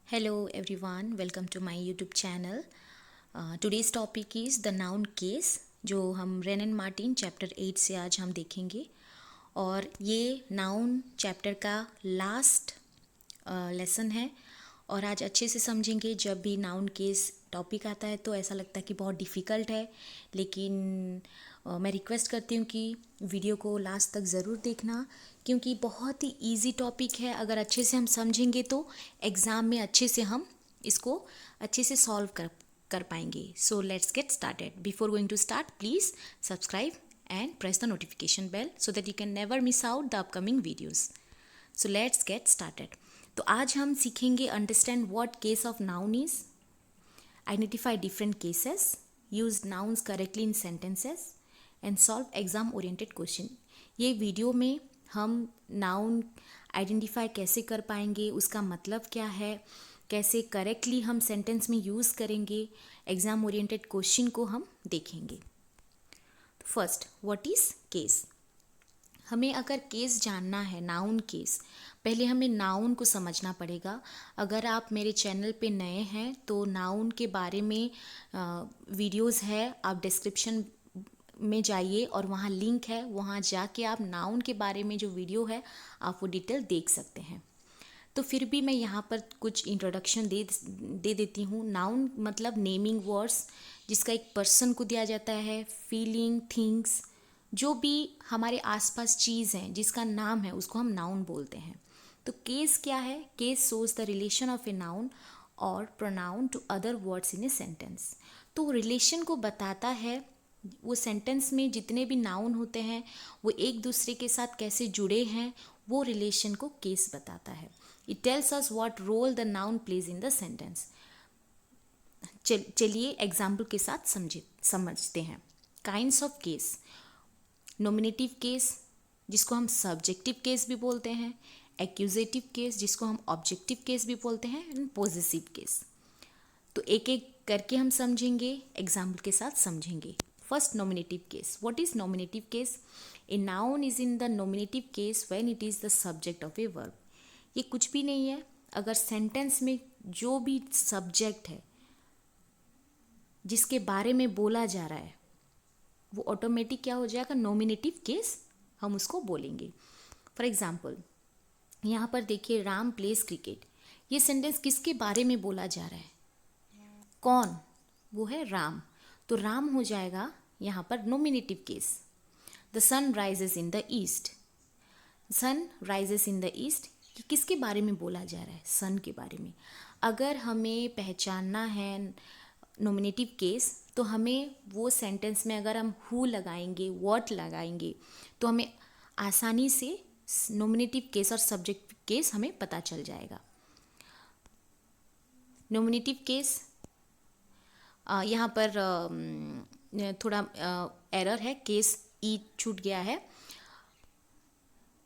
Hello everyone, welcome to my YouTube channel. Today's topic is the noun case जो हम rain and Martin chapter 8 से आज हम देखेंगे और ये नाउन चैप्टर का लास्ट लेसन है और आज अच्छे से समझेंगे। जब भी नाउन केस टॉपिक आता है तो ऐसा लगता है कि बहुत डिफ़िकल्ट है, लेकिन मैं रिक्वेस्ट करती हूँ कि वीडियो को लास्ट तक ज़रूर देखना, क्योंकि बहुत ही इजी टॉपिक है। अगर अच्छे से हम समझेंगे तो एग्ज़ाम में अच्छे से हम इसको अच्छे से सॉल्व कर पाएंगे। So let's get started. Before going to start, please subscribe and press the notification bell so that you can never miss out the upcoming videos. So let's get started. तो आज हम सीखेंगे understand what case of noun is, identify different cases, use nouns correctly in sentences and solve exam oriented question. ये video में हम noun identify कैसे कर पाएंगे, उसका मतलब क्या है, कैसे करेक्टली हम सेंटेंस में यूज़ करेंगे, एग्जाम ओरिएंटेड क्वेश्चन को हम देखेंगे। First, what is case. हमें अगर केस जानना है, नाउन केस, पहले हमें नाउन को समझना पड़ेगा। अगर आप मेरे चैनल पे नए हैं तो नाउन के बारे में वीडियोस है, आप डिस्क्रिप्शन में जाइए और वहाँ लिंक है, वहाँ जाके आप नाउन के बारे में जो वीडियो है आप वो डिटेल देख सकते हैं। तो फिर भी मैं यहाँ पर कुछ इंट्रोडक्शन दे देती हूँ। नाउन मतलब नेमिंग वर्ड्स, जिसका एक पर्सन को दिया जाता है, फीलिंग, थिंग्स, जो भी हमारे आसपास चीज़ हैं जिसका नाम है उसको हम नाउन बोलते हैं। तो केस क्या है? Case shows the relation of a noun और pronoun to other words in a sentence. तो रिलेशन को बताता है, वो सेंटेंस में जितने भी नाउन होते हैं वो एक दूसरे के साथ कैसे जुड़े हैं, वो रिलेशन को केस बताता है। It tells us what role the noun plays in the sentence. चलिए एग्जाम्पल के साथ समझते हैं। Kinds of case. Nominative case, जिसको हम सब्जेक्टिव केस भी बोलते हैं, एक्यूजेटिव केस, जिसको हम ऑब्जेक्टिव केस भी बोलते हैं, एंड पॉजेसिव केस। तो एक एक करके हम समझेंगे, एग्जाम्पल के साथ समझेंगे। First, nominative case. What is nominative case? A noun is in the nominative case when it is the subject of a verb. ये कुछ भी नहीं है, अगर सेंटेंस में जो भी सब्जेक्ट है जिसके बारे में बोला जा रहा है वो ऑटोमेटिक क्या हो जाएगा? नॉमिनेटिव केस हम उसको बोलेंगे। फॉर एग्जाम्पल यहाँ पर देखिए, राम प्लेस क्रिकेट। ये सेंटेंस किसके बारे में बोला जा रहा है? कौन? वो है राम। तो राम हो जाएगा यहाँ पर nominative case. The sun rises in the east. Sun rises in the east, ये किसके बारे में बोला जा रहा है? सन के बारे में। अगर हमें पहचानना है नॉमिनेटिव केस, तो हमें वो सेंटेंस में अगर हम हु लगाएंगे, व्हाट लगाएंगे, तो हमें आसानी से नॉमिनेटिव केस और सब्जेक्ट केस हमें पता चल जाएगा। नॉमिनेटिव केस, यहाँ पर थोड़ा एरर है, केस ई छूट गया है।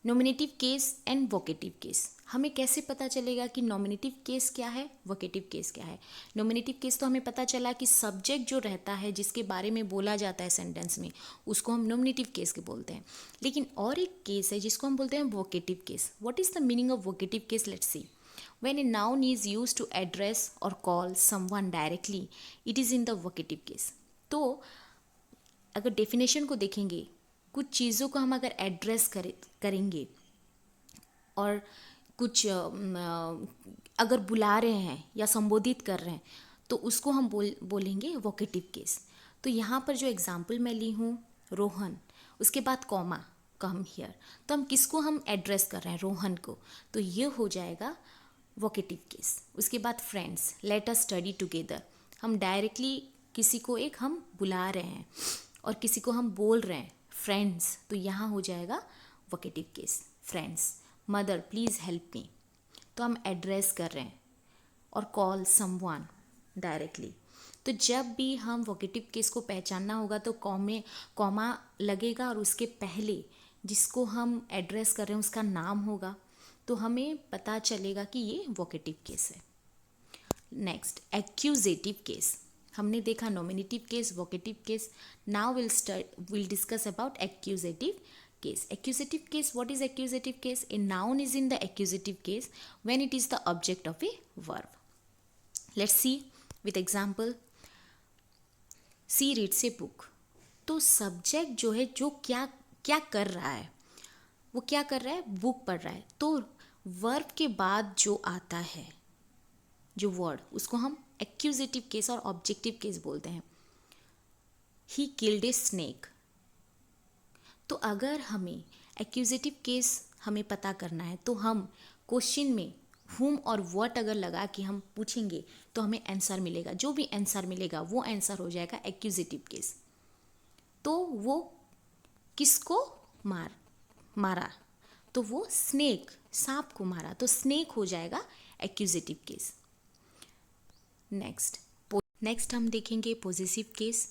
Nominative case and vocative case. हमें कैसे पता चलेगा कि नॉमिनेटिव केस क्या है, वोकेटिव केस क्या है? नॉमिनेटिव केस तो हमें पता चला कि सब्जेक्ट जो रहता है, जिसके बारे में बोला जाता है सेंटेंस में, उसको हम नॉमिनेटिव केस के बोलते हैं। लेकिन और एक केस है जिसको हम बोलते हैं vocative case. What is the meaning of vocative case? Let's see. When a noun is used to address or call someone directly, it is in the vocative case. तो अगर डेफिनेशन को देखेंगे, कुछ चीज़ों को हम अगर एड्रेस करेंगे और कुछ अगर बुला रहे हैं या संबोधित कर रहे हैं, तो उसको हम बोलेंगे वोकेटिव केस। तो यहाँ पर जो एग्जाम्पल मैं ली हूँ, रोहन, उसके बाद कॉमा, कम हियर, तो हम किसको हम एड्रेस कर रहे हैं? रोहन को। तो ये हो जाएगा वोकेटिव केस। उसके बाद friends, let us study together, हम डायरेक्टली किसी को एक हम बुला रहे हैं और किसी को हम बोल रहे हैं फ्रेंड्स, तो यहाँ हो जाएगा vocative case, friends. Mother please help me, तो हम एड्रेस कर रहे हैं। और कॉल समवन, डायरेक्टली। तो जब भी हम वोकेटिव केस को पहचानना होगा तो कॉमा लगेगा और उसके पहले जिसको हम एड्रेस कर रहे हैं उसका नाम होगा, तो हमें पता चलेगा कि ये वोकेटिव केस है। Next, accusative case. हमने देखा nominative case, vocative case. Now will discuss about accusative case. Accusative case, what is accusative case? A noun is in the accusative case when it is the object of a verb. Let's see with example, she reads a book. तो subject जो है, जो क्या क्या कर रहा है, वो क्या कर रहा है, बुक पढ़ रहा है। तो वर्ब के बाद जो आता है, जो वर्ड, उसको हम एक्यूजेटिव केस और ऑब्जेक्टिव केस बोलते हैं। He killed a snake. तो अगर हमें एक्यूजेटिव केस हमें पता करना है, तो हम क्वेश्चन में हुम और व्हाट अगर लगा के हम पूछेंगे तो हमें आंसर मिलेगा। जो भी आंसर मिलेगा वो आंसर हो एक्यूजेटिव केस। तो वो किसको मारा, तो वो स्नेक, सांप को मारा, तो स्नेक हो जाएगा एक्यूजेटिव केस। नेक्स्ट हम देखेंगे possessive case.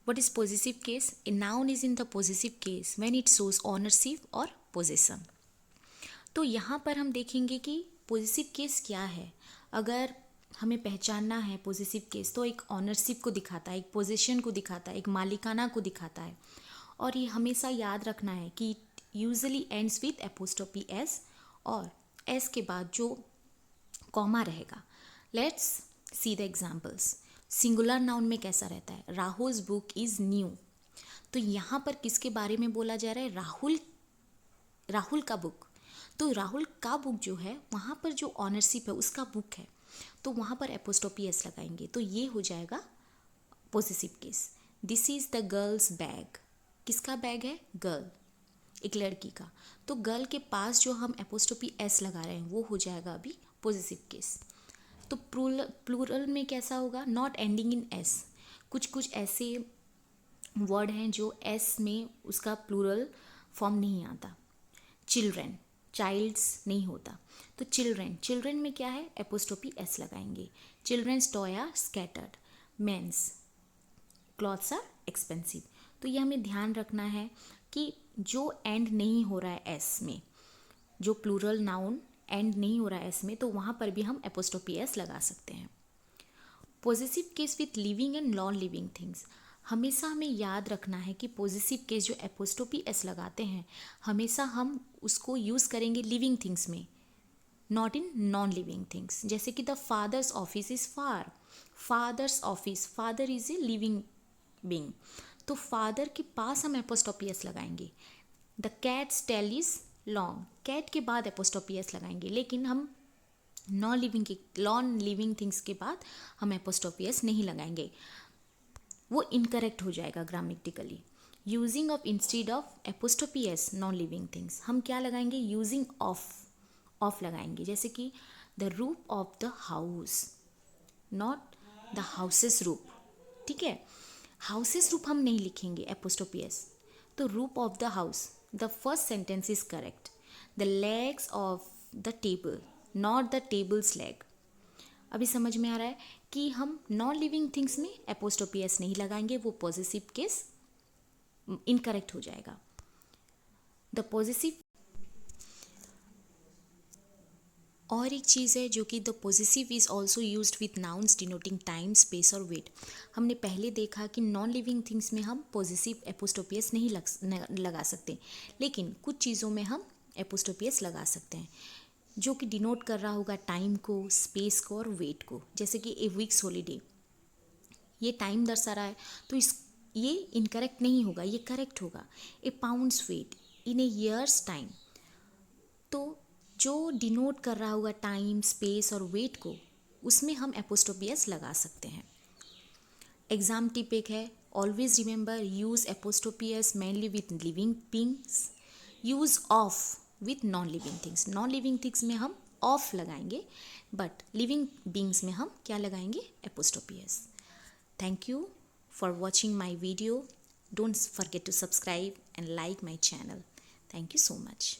What is possessive case? A noun is in the possessive case when it shows ownership और possession. तो यहाँ पर हम देखेंगे कि possessive case क्या है। अगर हमें पहचानना है possessive case, तो एक ownership को दिखाता है, एक possession को दिखाता है, एक मालिकाना को दिखाता है। और ये हमेशा याद रखना है कि usually ends with apostrophe s और s के बाद जो कॉमा रहेगा। Let's see the examples. Singular noun में कैसा रहता है, राहुल्स बुक इज न्यू। तो यहाँ पर किसके बारे में बोला जा रहा है, राहुल का बुक। तो राहुल का बुक जो है, वहाँ पर जो ऑनरशिप है उसका बुक है, तो वहाँ पर एपोस्ट्रोफी एस लगाएंगे, तो ये हो जाएगा possessive case. This is the girls bag. किसका बैग है, गर्ल, एक लड़की का। तो गर्ल के पास जो हम एपोस्ट्रोफी एस लगा रहे हैं वो हो जाएगा अभी पोजेसिव केस। तो प्लूरल में कैसा होगा, नॉट एंडिंग इन एस। कुछ कुछ ऐसे वर्ड हैं जो एस में उसका प्लूरल फॉर्म नहीं आता। चिल्ड्रेन, चाइल्ड्स नहीं होता। तो चिल्ड्रेन में क्या है, एपोस्ट्रोफी एस लगाएंगे। Children's toy are scattered. Men's clothes are expensive. तो ये हमें ध्यान रखना है कि जो एंड नहीं हो रहा है एस में, जो प्लूरल नाउन एंड नहीं हो रहा है एस में, तो वहाँ पर भी हम एपोस्ट्रोफी एस लगा सकते हैं। Positive case with living and non living things. हमेशा हमें याद रखना है कि पॉजिटिव केस जो एपोस्ट्रोफी एस लगाते हैं, हमेशा हम उसको यूज़ करेंगे लिविंग थिंग्स में, not in non living things. जैसे कि the father's office is far. Father's office, father is a living being, तो फादर के पास हम एपोस्ट्रोफी एस लगाएंगे। The cat's tail is long, cat के बाद एपोस्ट्रोफी एस लगाएंगे, लेकिन हम नॉन लिविंग थिंग्स के बाद हम एपोस्ट्रोफी एस नहीं लगाएंगे, वो इनकरेक्ट हो जाएगा grammatically. Using of instead of apostrophe S non living things, हम क्या लगाएंगे, यूजिंग ऑफ लगाएंगे। जैसे कि the roof of the house, not the houses roof. ठीक है, हाउसेस रूफ हम नहीं लिखेंगे एपोस्ट्रोफी एस, तो roof of the house, the first sentence is correct. The legs of the table, not the tables leg. अभी समझ में आ रहा है कि हम नॉन लिविंग थिंग्स में एपोस्ट्रोफी एस नहीं लगाएंगे, वो पॉजिटिव केस इनकरेक्ट हो जाएगा। द पॉजिटिव, और एक चीज़ है जो कि the positive is also used with nouns denoting time, space और वेट। हमने पहले देखा कि नॉन लिविंग थिंग्स में हम पॉजिटिव एपोस्ट्रोफी एस नहीं लगा सकते, लेकिन कुछ चीज़ों में हम एपोस्ट्रोफी एस लगा सकते हैं, जो कि डिनोट कर रहा होगा टाइम को, स्पेस को और वेट को। जैसे कि ए वीक्स हॉलीडे, ये टाइम दर्शा रहा है, तो ये इनकरेक्ट नहीं होगा, ये करेक्ट होगा। ए पाउंड्स वेट इन ए ईयर्स टाइम, तो जो डिनोट कर रहा होगा टाइम, स्पेस और वेट को, उसमें हम एपोस्ट्रोफी एस लगा सकते हैं। एग्जाम टिप एक है, always remember use apostrophe S mainly with living beings, use of with non living things. Non living things में हम ऑफ लगाएंगे, बट लिविंग बींग्स में हम क्या लगाएंगे, apostrophe S. Thank you for watching my video. Don't forget to subscribe and like my channel. Thank you so much.